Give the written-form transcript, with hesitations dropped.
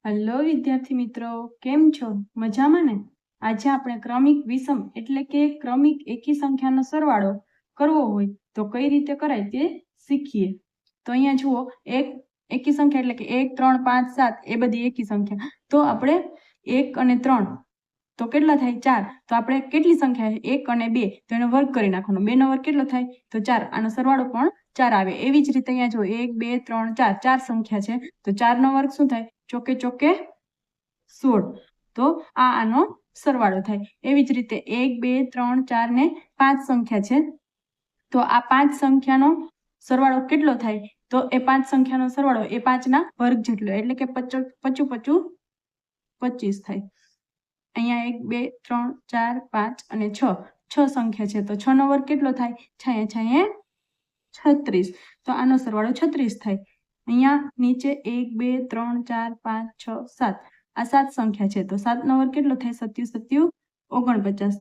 Hello વિદ્યાર્થી મિત્રો, કેમ છો? મજામાં ને? આજે આપણે ક્રમિક વિષમ એટલે કે ક્રમિક એકી સંખ્યાનો સરવાળો કરવો હોય તો કઈ રીતે કરાય તે શીખીએ. તો અહીંયા જુઓ, એક એકી સંખ્યા એટલે કે 1 3 5 7 એ બધી એકી સંખ્યા. તો આપણે 1 અને 3 તો કેટલા થાય? 4. તો આપણે કેટલી સંખ્યા છે? 1 અને 2, તો એનો વર્ગ કરી નાખવાનો. 2 નો વર્ગ કેટલો થાય? તો 4. આનો સરવાળો પણ 4 આવે. એવી જ રીતે અહીંયા જો 1 2 3 4 ચાર સંખ્યા છે, તો 4 નો વર્ગ શું થાય? ચોકે ચોકે 16. તો આનો સરવાળો થાય. એવી જ રીતે 1 2 3 4 ને 5 સંખ્યા છે, તો આ 5 સંખ્યાનો સરવાળો કેટલો થાય? તો એ 5 સંખ્યાનો સરવાળો એ 5 ના વર્ગ જેટલો, એટલે કે 25 25 25 થાય. અહીંયા 1 2 3 4 5 અને 6 સંખ્યા છે, તો 6 નો વર્ગ કેટલો થાય? 36. તો આનો સરવાળો 36 થાય. અહીંયા નીચે 1 2 3 4 5 6 7 આ 7 સંખ્યા છે, તો 7 નો વર્ગ કેટલો થાય? 7 7 49.